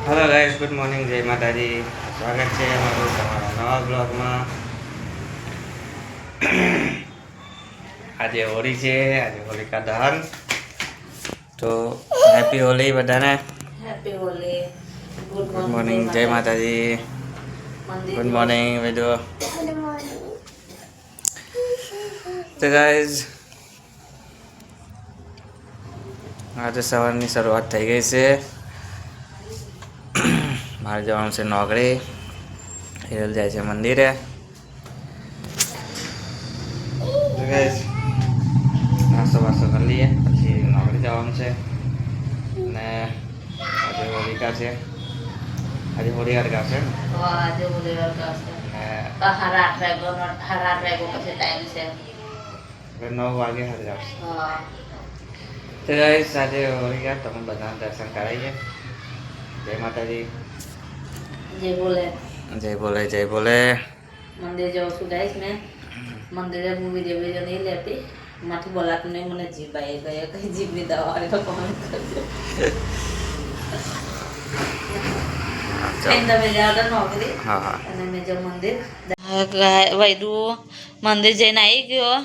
Hello guys, good morning, જય માતાજી. સ્વાગત છે અમારું તમારા નવા બ્લોગમાં. આજે હોળી છે, આજે હોલિકા દહન. તો હેપી હોલી બધાને. હેપી હોલી. ગુડ મોર્નિંગ, જય માતાજી. ગુડ મોર્નિંગ વેદો. તો ગાઈસ, આજે સવારની શરૂઆત થઈ ગઈ છે. મારે જવાનું છે નોકરી. હિરલ જાય છે મંદિરે. નાસ્તો વાસ્તો કરી લઈએ, પછી નોકરી જવાનું છે. અને આજે હોલિકા છે, આજે હોળી હરગા છે. આજે હોળી હરગાવશે. હારા 8 વાગ્યા પછી ટાઈમ છે. 9 વાગે હરગાવશે. હા. તો ગાઈસ, આજે હોલિકા તમે બધા દર્શન કરાવીએ. જય માતાજી. જે બોલે જય બોલે, જય બોલે. મંદિર જાઉં છું ગાઈસ. મેં મંદિરે હું વિડીયો નહીં લેતી, માથી બોલાતું નહીં. મને જીભ આવી ગયા, કઈ જીભની દવા આવે તો કોમેન્ટ કરજો. તમે જાઓ તો નોકરી. હા હા. અને મેં જો મંદિર વૈદુ મંદિર જઈને આવી ગયો.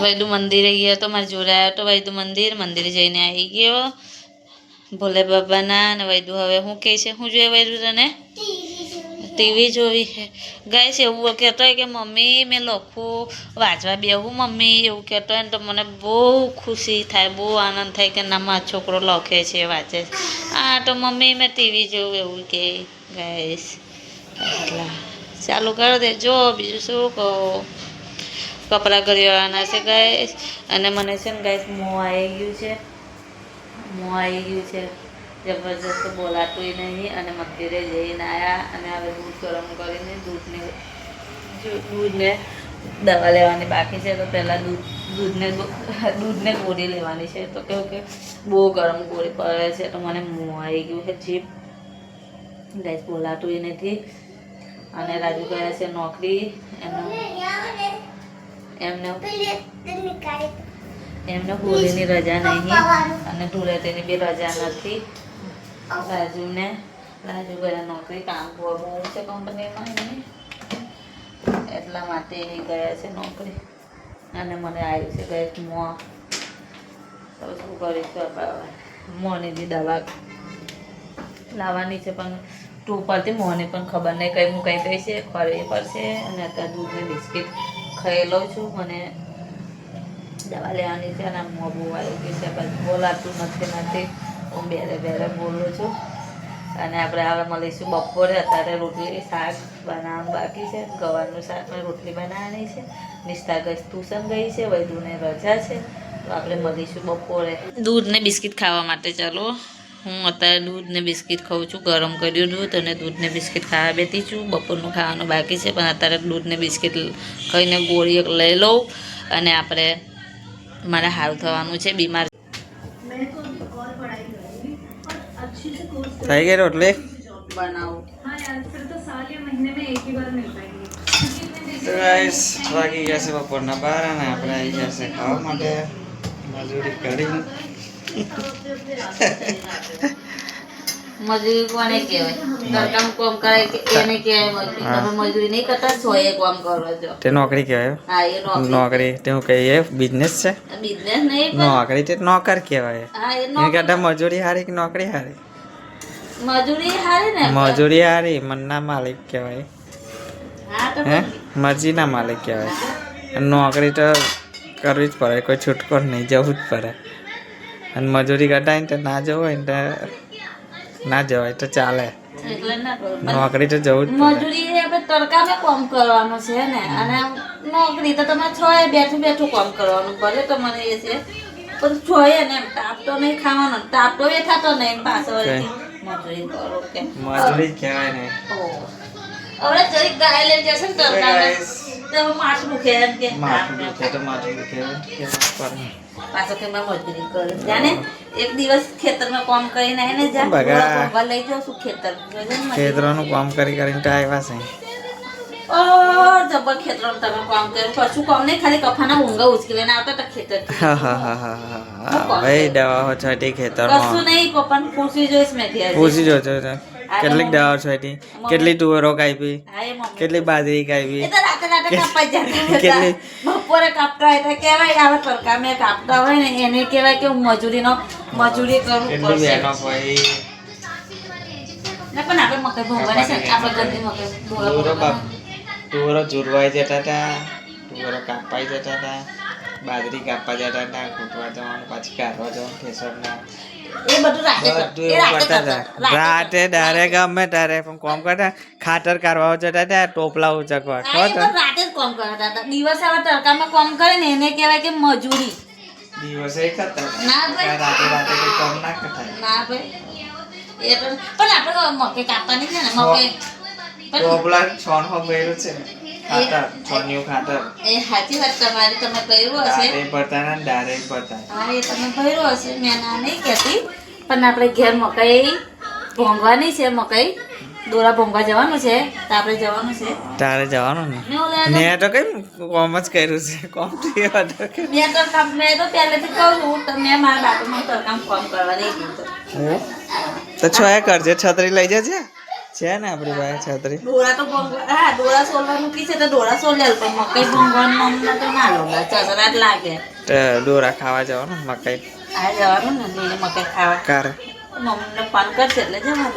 વૈદુ મંદિરે ગયો તો મારી જોડે આવ્યો તો વૈદુ મંદિરે જઈને આવી ગયો ભોલે બાબાના. અને વૈદુ હવે શું કહે છે? શું જોઈએ વૈદુ તને? ટીવી જોવી છે ગાઈસ. એવું કહેતો હોય કે મમ્મી મેં લખું વાંચવા બેહું મમ્મી, એવું કહેતો હોય ને તો મને બહુ ખુશી થાય, બહુ આનંદ થાય કે ના મારો છોકરો લખે છે, વાંચે છે. હા તો મમ્મી મેં ટીવી જોઉં, એવું કે ગાઈસ. એટલા ચાલુ કરી દે. જો બીજું શું કહો, કપડાં ઘરેવાળાના છે ગાઈસ. અને મને છે ને ગાઈસ મોં આવી ગયું છે જબરજસ્ત, બોલાતું નહીં. અને મંદિરે જઈને આવ્યા અને હવે દૂધ ગરમ કરીને દૂધને દવા લેવાની બાકી છે. તો પહેલાં દૂધને ગોળી લેવાની છે. તો કેવું કે બહુ ગરમ ગોળી પડે છે, તો મને મોં આવી ગયું છે. જીભ ગાઈસ બોલાતું નથી. અને રાજુ ગયા છે નોકરી. એમને હોળીની રજા નહીં અને ધૂળેટીની બી રજા નથી. રાજુ ગયા નોકરી, કામ બહુ છે કંપનીમાં એમની, એટલા માટે એ ગયા છે નોકરી. અને મને આવ્યું છે ગઈ મોં. તો શું કરીશું? મોંની બી દવા લાવવાની છે, પણ ટુ પરથી મોંની પણ ખબર નહીં કઈ હું કઈ કઈ છે, ખરવી પડશે. અને અત્યારે દૂધને બિસ્કિટ ખાઈ લઉં છું. મને દવા લેવાની છે અને મોં બહુ આવી ગયું છે, પણ બોલાતું નથી. હું બેરે બોલું છું. અને આપણે હવે મળીશું બપોરે. અત્યારે રોટલી શાક બનાવવાનું બાકી છે. ગવારનું શાક અને રોટલી બનાવવાની છે. નિષ્ઠા ગઈ ટ્યુશન ગઈ છે, વૈદુને રજા છે. તો આપણે મળીશું બપોરે. દૂધ ને બિસ્કિટ ખાવા માટે ચાલો. હું અત્યારે દૂધ ને બિસ્કિટ ખાઉં છું. ગરમ કર્યું દૂધ અને દૂધ ને બિસ્કિટ ખાવા બેઠી છું. બપોરનું ખાવાનું બાકી છે, પણ અત્યારે દૂધ ને બિસ્કિટ ખાઈને ગોળી એક લઈ લઉં. અને આપણે મારે હારું થવાનું છે, બીમાર થઈ ગઈ રોટલી બનાવું. તો ગાઈસ, વાગી ગયા છે બપોરના 12 અને આપણે આવી ગયા છે ખાવા માટે મજૂરી કરીને. મજૂરી કોને કહેવાય? ઘરકામ કામ કરે કે એને કહેવાય મજૂરી? તમે મજૂરી નહીં કરતા, છો એ કામ કરો છો. તે નોકરી કહેવાય. હા, એ નોકરી તે હું કહીએ બિઝનેસ છે. બિઝનેસ નહીં પણ નોકરી તે નોકર કહેવાય. હા, એ એની કરતા મજૂરી હારી કે નોકરી હારી? મજૂરી હારી ને. મજૂરી હારી, મનના માલિક કહેવાય. હા તો હે મરજીના માલિક કહેવાય. નોકરી તો કરવી જ પડે, કોઈ છૂટકો નહીં, જવું જ પડે. અને મજૂરી કરતા હોય ને તો ના જવું હોય ને તો ના જવાય તો ચાલે. એટલે ના કરું. નોકરી તો જવું જ પડે. મજૂરી એ આપણે તડકામાં કામ કરવાનું છે ને, અને નોકરી તો તમારે છ બેઠું કામ કરવાનું. ભલે તો મને એ છે, પણ છોય ને એમ તાપ તો નહીં ખાવાનો, તાપ તો એ થતો નહીં. પાછો મજૂરી કરો કે મજૂરી કહેવાય ને. હવે જરીક ગાય લઈ જશે ને તડકામાં તો માથું દુખે એમ કે માથું દુખે તો માથું દુખે પડે. પાછો કે મેં મજૂરી કરી જાને. એક દિવસ ખેતરમાં કામ કરીને આવીને જા લઈ જાઉં છું ખેતરનું કામ કરીને તો આવ્યા છે. જબર ખેતરમાં તમે કામ કર્યું કશું કામ નહીં ખાલી કફાના ઊંઘા ઉચકી લઈને આવતા હતા ખેતર હા હા હા હા હા ભાઈ દવાઓ છાંટી કશું ખેતરમાં નહીં પપ્પાને પૂછી જોઈશ મેં ઘેર પૂછી જોજો કેટલીક દવાઓ છાંટી કેટલી તુવેરો કાપી હા એ મમ્મી કેટલી બાજરી કાપી એ તો રાતે રાતે કાપવા જતા હતા કેટલી- બપોરે કાપતા હોય તો કહેવાય આવે તડકા મેં કાપતા હોય ને એને કહેવાય કે હું મજૂરી કરવું કેટલી પડશે બહેનો ભાઈ ના પણ આપણે મકઈ ભોંગવાની છે ને, આપણે ગંદી મકઈ તુવેરો ભોંગવાની. તુવેરો ઝૂરવાઈ જતા હતા તુવેરો કાપાઈ જતા હતા બાજરી કાપવા જતા હતા કૂટવા જવાનું પાછી કાઢવા જવાનું ખેસરના એ બધું રાતે કર- બધું એ એવું રાતે કરતા કરતા. હતા રાતે ડારે ગમે તારે પણ કોમ કરતા ખાતર કાઢવા જતા હતા ટોપલા ઉચકવા હા, એ પણ રાતે જ કામ કરતા હતા દિવસે હવે તડકામાં કામ કરે ને એને કહેવાય કે મજૂરી દિવસે કરતા ના ભાઈ. રાતે રાતે કોઈ કામ ના કરતા ના ભાઈ એ તો પણ આપણે મકઈ કાપવાની છે ને મકઈ પણ ટોપલા છોન હો ભર્યું છે ને ખાતર છોનિયું ખાતર એ સાચી વાત તમારી તમે કર્યું હશે રાતે પડતા ને ડારે પડતા હા એ તમે કર્યું હશે મેં ના નહીં કહેતી પણ આપણે ઘેર મકઈ ભોંગવાની છે મકઈ દોરા ભોંગવા જવાનું છે તો આપણે જવાનું છે તારે જવાનું ને મેં ઓલા મેં તો કઈ કોમ જ કર્યું છે કોમ તો એ હતો કે મેં તો પહેલેથી કહું છું તો મેં મારા બાપુમાં તડકામ કામ કરવા નહીં દીધું તો છો એ કરજે છત્રી લઈ જજે છે ને આપણી પાસે છત્રી ડોળા તો ભોંગવા હા ડોળા સોલવા મૂકી છે તો ડોળા સોલેલ પણ મકઈ ભોંગવાનું મમ્મી તો ના લો ચસરાટ લાગે તો દોરા ખાવા જવાનું મકાઈ આ જવાનું ને લીલી મકઈ ખાવા કારે મમ્મીને ફોન કરશે એટલે જવાનું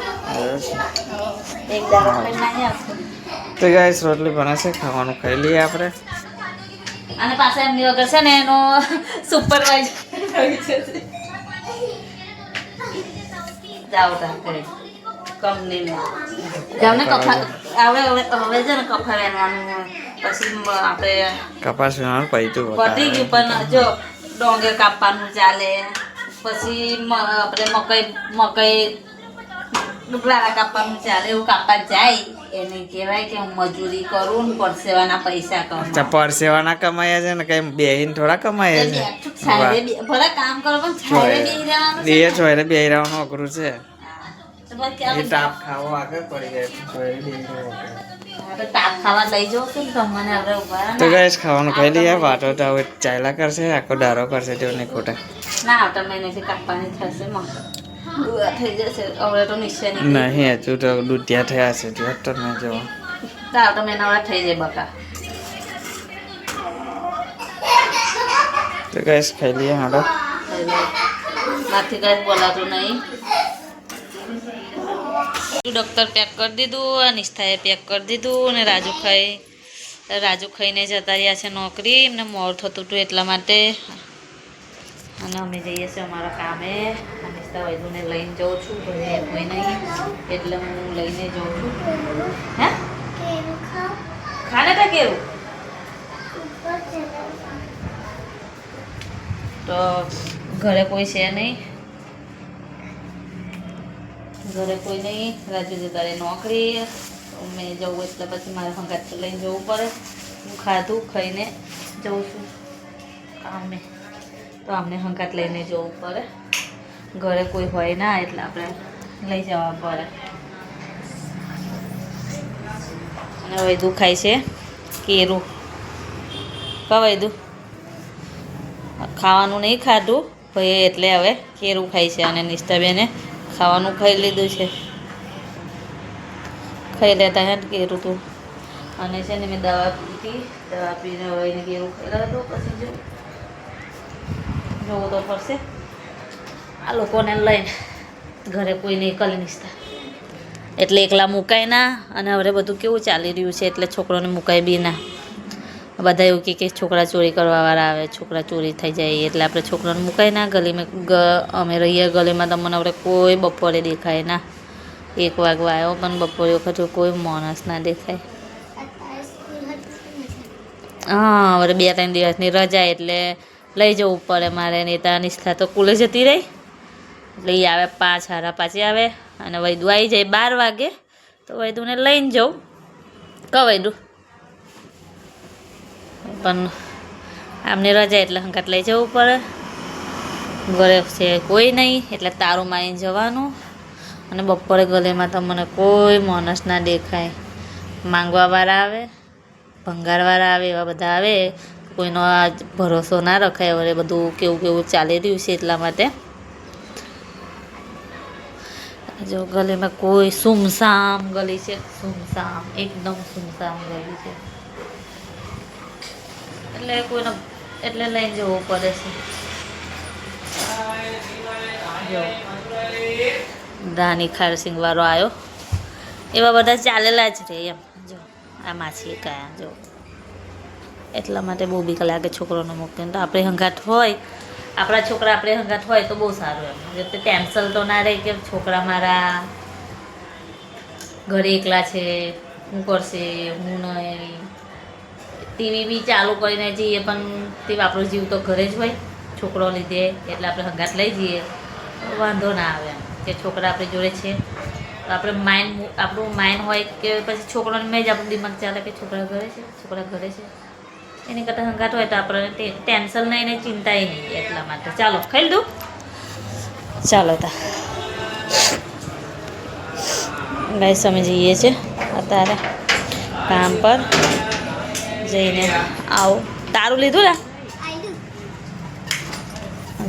એક દાડો ખાઈને નહીં આવશે તો ગાઈસ રોટલી બનાવશે ખાવાનું ખાઈ લઈએ આપણે અને પાછા એમની વગર છે ને એનો સુપરવાઇઝર જાઓ તા કરે કંપનીમાં જાઓ ને કફા હવે છે ને કફા વેનવાનું પછી આપણે કપાસ વીણવાનું પૈતું પતી ગયું પણ જો ડોંગર કાપવાનું ચાલે પછી આપણે મકઈ ડુકલારા કાપવાનું ચાલે એવું કાપવા જાય એને કહેવાય કે હું મજૂરી કરું ને પરસેવાના પૈસા કમાઉં. પરસેવાના કમાયા છે ને કઈ બેહીને થોડા કમાયા છે ભલે કામ કરો પણ છાયરે બેસી રહેવાનું છે એ ને. છોયરે બેહી રહેવાનું અઘરું છે તો પછી એ આપણે તાપ ખાવો આગળ પડી જાય છોયરે બેહી રહેવું અઘરું. આપણે તાપ ખાવા લઈ જવું છે ને તમને આપણે ઉભા રહો. તો ગાઈસ ખાવાનું ખાઈ લઈએ વાતો તો હવે ચાલ્યા કરશે આખો દારો કરશે તેવું નહીં ખોટા ના આવતા મહિનેથી કાપવાની થશે મકઈ દુઆ થઈ જશે હવે તો નિશાની નહીં હજુ તો દૂધિયા થયા છે જો તો મેં જો તો આવતા મહિના થઈ જાય બકા તો ગાઈસ ખાઈ લઈએ હાડો માથી કઈ બોલાતું નહીં ડૉક્ટર પેક કરી દીધું આ નિષ્ઠાએ પેક કરી દીધું અને રાજુ ખાઈને જતા રહ્યા છે નોકરી એમને મોડું થતું હતું એટલા માટે અને અમે જઈએ છીએ અમારા કામે નિષ્ઠા વૈદુને લઈને જાઉં છું ઘરે કોઈ નહીં એટલે હું લઈને જાઉં છું હે ખાને તા કેવું તો ઘરે કોઈ છે નહીં ઘરે કોઈ નહીં રાજુ જતા રહે નોકરી મેં જવું એટલે પછી મારે હંગાત લઈને જવું પડે હું ખાધું ખાઈને જઉં છું કામે તો અમને હંગાત લઈને જવું પડે ઘરે કોઈ હોય ના એટલે આપણે લઈ જવા પડે અને વૈદુ ખાય છે કેરું કા વૈદુ ખાવાનું નહીં ખાધું ભાઈ એટલે હવે કેરું ખાય છે અને નિષ્ઠાબેને ખાવાનું ખાઈ લીધું છે ખાઈ લેતા હે કેરું તું અને છે ને મેં દવા પીધી દવા પીને હવે એને કેરું ખાઈ લીધું પછી જોવું તો પડશે આ લોકોને લઈને ઘરે કોઈ નહીં કરી નિષ્ઠા એટલે એકલા મુકાય ના અને હવે બધું કેવું ચાલી રહ્યું છે એટલે છોકરોને મુકાય બી ના બધા એવું કે છોકરા ચોરી કરવાવાળા આવે છોકરા ચોરી થઈ જાય એટલે આપણે છોકરાને મુકાય ના ગલીમાં અમે રહીએ ગલીમાં તમને આપણે કોઈ બપોરે દેખાય ના 1 વાગવા આવ્યો પણ બપોરે વખતે કોઈ માણસ ના દેખાય હા હવે 2-3 દિવસની રજા એટલે લઈ જવું પડે મારે નહીં તો નિષ્ઠા તો કુલે જતી રહી એટલે એ આવે 5:30 આવે અને વૈદુ આવી જાય 12 વાગે તો વૈદુને લઈને જાઉં વૈદુ પણ આમને રજા એટલે હંકાત લઈ જવું પડે ઘરે છે કોઈ નહીં એટલે તારું મારીને જવાનું અને બપોરે ગલેમાં તો મને કોઈ માણસ ના દેખાય માંગવાવાળા આવે ભંગારવાળા આવે એવા બધા આવે, કોઈનો આ ભરોસો ના રખાય. હવે બધું કેવું કેવું ચાલી રહ્યું છે એટલા માટે. જો ગલીમાં કોઈ સુમસામ ગલી છે, સુમસામ, એકદમ સુમસામ ગલી છે. એટલે કોઈને એટલે લઈને જવું પડે છે. જો રાની ખારસિંગ વાળો આવ્યો, એવા બધા ચાલેલા જ રહે એમ. જો આ માછી કયા જો, એટલા માટે બહુ બીક લાગે છોકરોને મૂકીને. તો આપણે હંગાત હોય, આપણા છોકરા આપણે હંગાત હોય તો બહુ સારું એમ. એટલે ટેન્શન તો ના રહે કે છોકરા મારા ઘરે એકલા છે, શું કરશે, હું નહીં. ટીવી બી ચાલુ કરીને જઈએ પણ તે આપણો જીવ તો ઘરે જ હોય છોકરો લીધે. એટલે આપણે હંગાત લઈ જઈએ વાંધો ના આવે એમ, કે છોકરા આપણી જોડે છે. તો આપણે આપણું માઇન્ડ હોય કે પછી છોકરાને મેં જ આપણું દિમાગ ચાલે કે છોકરા ઘરે છે, છોકરા ઘરે છે. એની કરતાં હંગાત હોય તો આપણે ટેન્શન નહીં ને ચિંતાય નહીં. એટલા માટે ચાલો ખાઈ દઉં. ચાલો તા ગાઈસ અમે જઈએ છીએ અત્યારે કામ પર. જઈને આવો. તારું લીધું ને?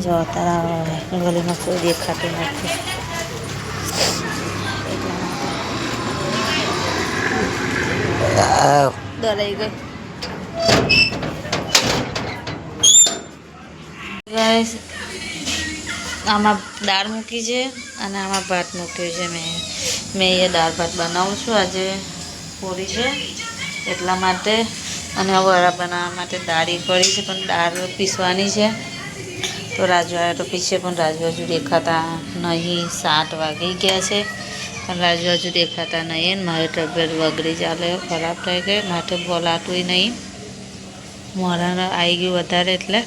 જો તારા ગલીમાં કોઈ દેખાતું નથી. ડરાઈ ગઈ ગાઈસ. આમાં દાળ મૂકી છે અને આમાં ભાત મૂક્યું છે. મેં એ દાળ ભાત બનાવું છું. આજે પૂરી છે એટલા માટે. અને વડા બનાવવા માટે દાળ કરી છે, પણ દાળ પીસવાની છે. તો રાજુ આવ્યા તો પીછે, પણ રાજુ હજુ દેખાતા નહીં. 7 વાગી ગયા છે પણ રાજુ હજુ દેખાતા નહીં. મારી તબિયત બગડી ચાલે, ખરાબ થઈ ગઈ. માટે બોલાતું નહીં. મોઢાને આવી ગયું વધારે એટલે.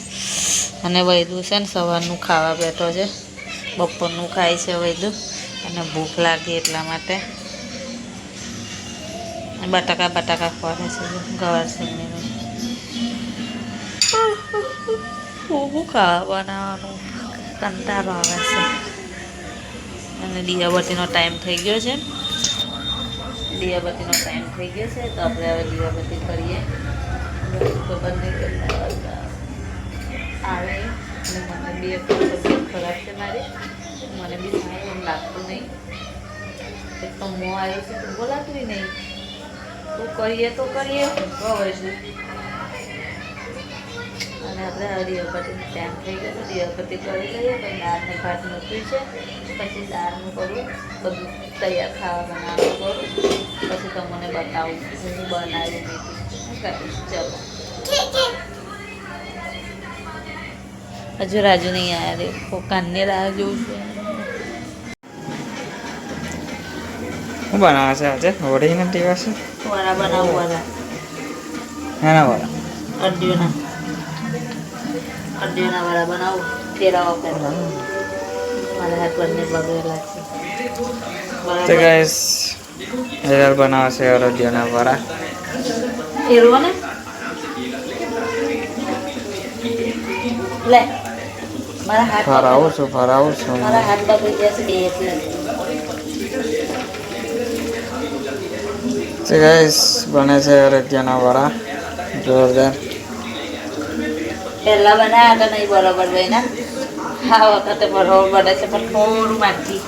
અને વૈદું છે ને સવારનું ખાવા બેઠો છે, બપોરનું ખાય છે વૈદું. અને ભૂખ લાગી એટલા માટે બટાકા ખોરે છે ગવાર સિંગની. શું ખાવા બનાવવાનું કંટાળો આવે છે. અને દિયાબત્તીનો ટાઈમ થઈ ગયો છે. દિયાબત્તીનો ટાઈમ થઈ ગયો છે તો આપણે હવે દિયાબત્તી કરીએ. ખબર નહીં કેટલા વાગ્યા આવે. અને મને બી તબિયત ખરાબ છે મારી. મને બી થાય એમ લાગતું નહીં. એક તો મોં આવ્યો છે તો બોલાતું નહીં. તો કરીએ હવે શું. અને આપણે હવે દિયાબત્તીનો ટાઈમ થઈ ગયો તો દિયાબત્તી કરી લઈએ. પછી દાળને ભાત મૂક્યું છે, પછી દાળનું કરું બધું તૈયાર ખાવા બનાવવાનું કરું. પછી તમને બતાવું હું બનાવી કરીશ. ચલો હજુ રાજુ નહીં આવ્યા રે, કાનને રાહ જોઉં છું. શું બનાવે છે આજે? વડી નથી પાસે વડા બનાવું. વડા એના વડા અડદિયોના વડા બનાવું. તેરાવા પહેલા મારા હાથ બંને બગડેલા છે. તો ગાઈસ હેરાલ બનાવે છે અડદિયાના વડા. એરવો ને લે મારા હાથ ફરાવું છું મારા હાથ બગડી ગયા છે બે એટલે. તો ગાઈસ બને છે અડદિયાના વડા જોરદાર. પહેલા બનાવ્યા તો નહીં બરોબર બન્યા. આ વખતે બરોબર બને છે પણ થોડું માટી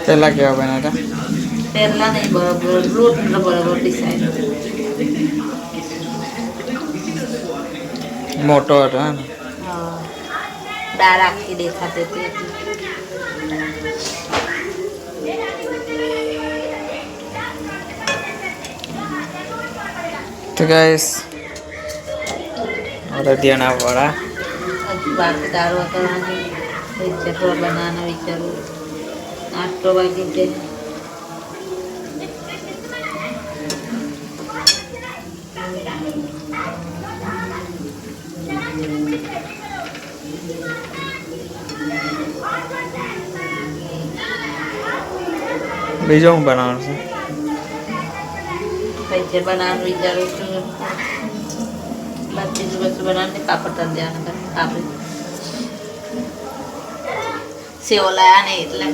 પેલા કેવા બન્યા હતા? પહેલા નહીં બરોબર, લોટ બરોબર પીસાય. મોટો હતો હે ને? હા, દાળ આખી દેખાતી હતી એટલે. તો ગાઈસ અડદિયાના વડા બાકી દાળ વગરવાની ચટવા બનાવવાનો વિચારું. 8 વાગી જાય. બીજો હું બનાવવાનું છે? પૈસે બનાવવાનું વિચારું છું. બાકી વસ્તુ બનાવીને પાપડ તળ દેવાના. આપણે સેવો લાયા નહીં એટલે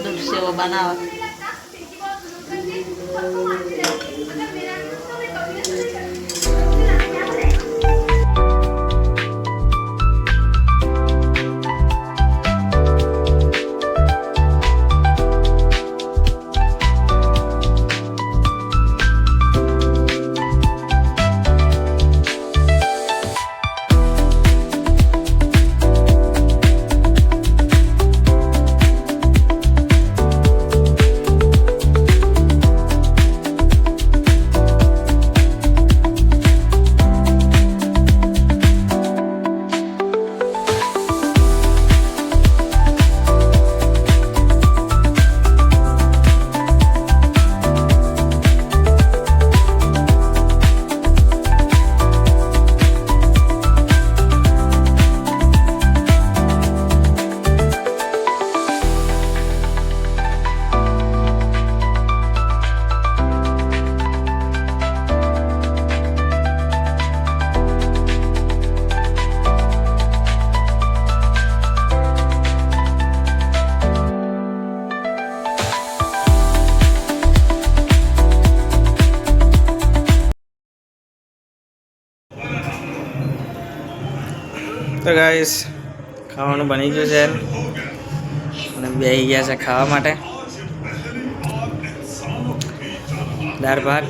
દૂધ સેવો બનાવવા. તો ગાઈસ ખાવાનું બની ગયું છે અને બેસી ગયા છે ખાવા માટે. દાળ ભાત,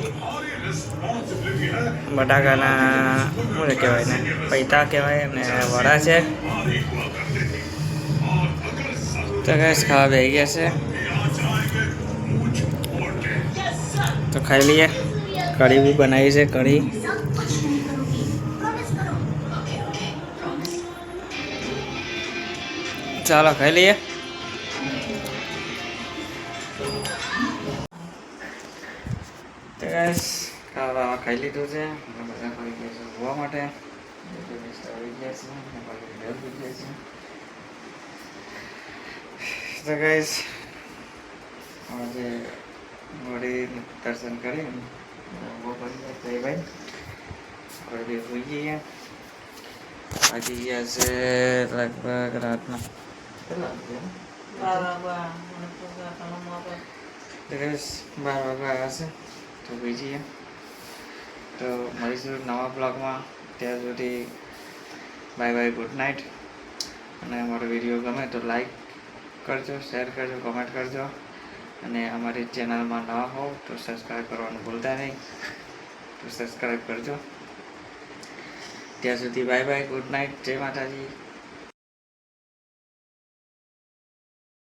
બટાકાના શું કહેવાય ને, પૈતા કહેવાય, અને વડા છે. તો ગાઈસ ખાવા બેસી ગયા છે, તો ખાઈ લઈએ. કઢી બી બનાવી છે, કઢી. ચાલો ખાઈ લઈએ. તો ગાઈસ ખાવા ખાઈ લીધું છે, બધા ફરી ગયા છે જોવા માટે. તો ગાઈસ આજે વળી દર્શન કરી ઉભો કરી ભાઈ વળી હોઈ જઈએ. આજે ગયા છે લગભગ રાતના કેટલા વાગ્યા? 12 વાગ્યા આવ્યા છે. તો હોઈ જઈએ. તો મળીશું નવા બ્લોગમાં. ત્યાં સુધી બાય બાય, ગુડ નાઇટ. અને અમારો વિડીયો ગમે તો લાઈક કરજો, શેર કરજો, કમેન્ટ કરજો. અને અમારી ચેનલમાં નવા હોવ તો સબસ્ક્રાઈબ કરવાનું ભૂલતા નહીં, તો સબસ્ક્રાઈબ કરજો. ત્યાં સુધી બાય બાય, ગુડ નાઇટ, જય માતાજી.